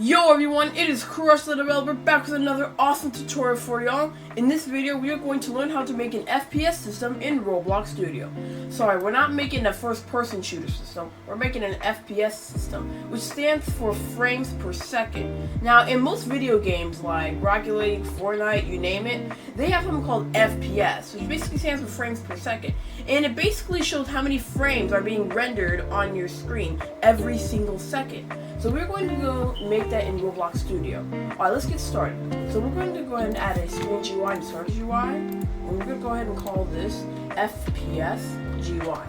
Yo everyone, it is Crush the Developer back with another awesome tutorial for y'all. In this video, we are going to learn how to make an FPS system in ROBLOX Studio. Sorry, we're not making a first-person shooter system, we're making an FPS system, which stands for frames per second. Now, in most video games like Rocket League, Fortnite, you name it, they have something called FPS, which basically stands for frames per second. And it basically shows how many frames are being rendered on your screen every single second. So we're going to go make that in ROBLOX Studio. Alright, let's get started. So we're going to go ahead and add a screen GUI and start GUI. And we're going to go ahead and call this FPS GUI.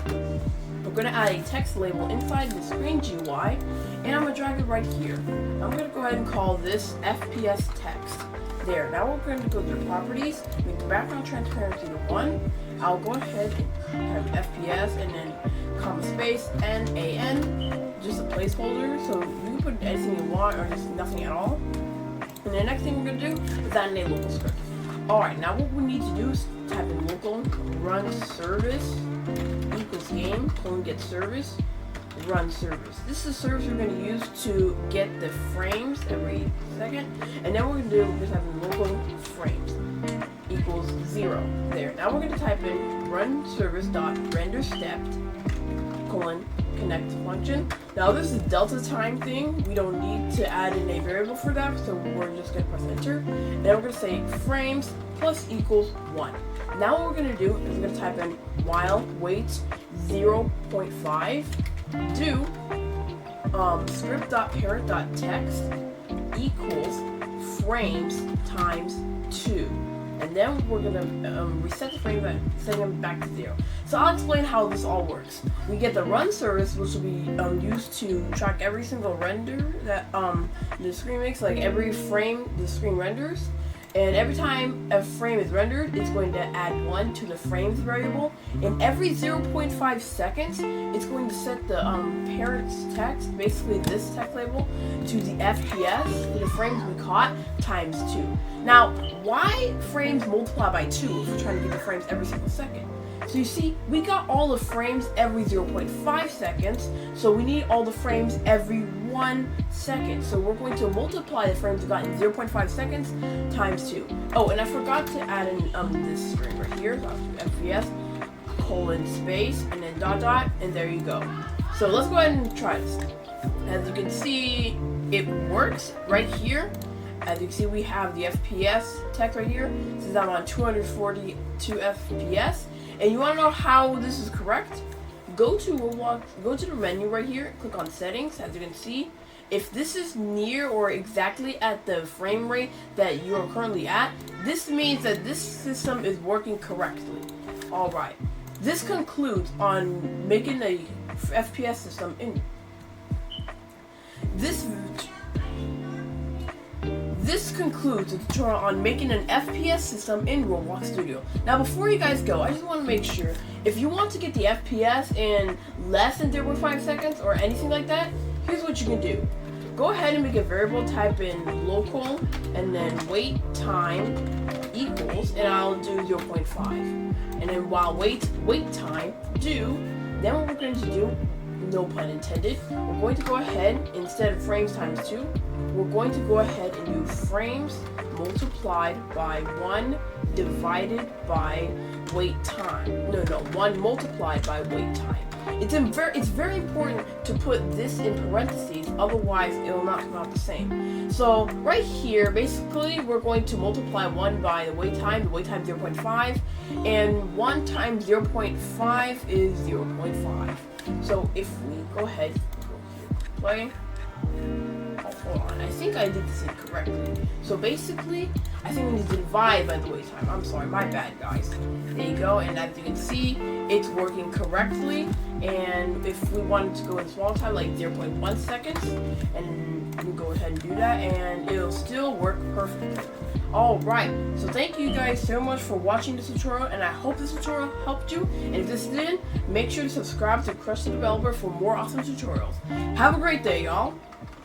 We're going to add a text label inside the screen GUI. And I'm going to drag it right here. I'm going to go ahead and call this FPS text. There. Now we're going to go to properties, make the background transparency to 1. I'll go ahead and type FPS and then comma space NAN, just a placeholder, so you can put anything you want or just nothing at all. And the next thing we're going to do is add a local script. Alright, now what we need to do is type in local run service equals game, get service, run service. This is the service we're going to use to get the frames every second. And then what we're going to do is type in local frames equals 0. There. Now we're going to type in run service dot render stepped connect function. Now this is delta time thing. We don't need to add in a variable for that, so we're just going to press enter. Then we're going to say frames plus equals 1. Now what we're going to do is we're going to type in while wait 0.5 do script.parent.text equals frames times 2. And then we're going to reset the frame by setting them back to 0. So I'll explain how this all works. We get the run service, which will be used to track every single render that the screen makes, like every frame the screen renders. And every time a frame is rendered, it's going to add 1 to the frames variable. And every 0.5 seconds, it's going to set the parent's text, basically this text label, to the FPS, to the frames we caught, times 2. Now, why frames multiply by 2 if we're trying to get the frames every single second? So you see, we got all the frames every 0.5 seconds, so we need all the frames every 1 second. So we're going to multiply the frames we got in 0.5 seconds times 2. Oh, and I forgot to add in this string right here, so I'll do FPS, space, and then dot, and there you go. So let's go ahead and try this. As you can see, it works right here. As you can see, we have the FPS text right here. Since I'm on 242 FPS. And you want to know how this is correct? Go to ROBLOX, go to the menu right here, click on settings. As you can see, if this is near or exactly at the frame rate that you are currently at, this means that this system is working correctly. Alright, this concludes on making a FPS system in This concludes the tutorial on making an FPS system in ROBLOX Studio. Now before you guys go, I just want to make sure, if you want to get the FPS in less than 0.5 seconds or anything like that, here's what you can do. Go ahead and make a variable, type in local, and then wait time equals, and I'll do 0.5. And then while wait time do, then what we're going to do, no pun intended, we're going to go ahead, instead of frames times 2, we're going to go ahead and do frames multiplied by 1 divided by wait time. No, 1 multiplied by wait time. It's very important to put this in parentheses, otherwise it will not come out the same. So right here, basically, we're going to multiply 1 by the wait time 0.5, and 1 times 0.5 is 0.5. So if we go ahead, play. Hold on, I think I did this incorrectly. So basically, I think we need to divide by the wait time. I'm sorry, my bad, guys. There you go, and as you can see, it's working correctly. And if we wanted to go in small time, like 0.1 seconds, and we go ahead and do that, and it'll still work perfectly. Alright, so thank you guys so much for watching this tutorial, and I hope this tutorial helped you. And if this did, make sure to subscribe to Crush the Developer for more awesome tutorials. Have a great day, y'all.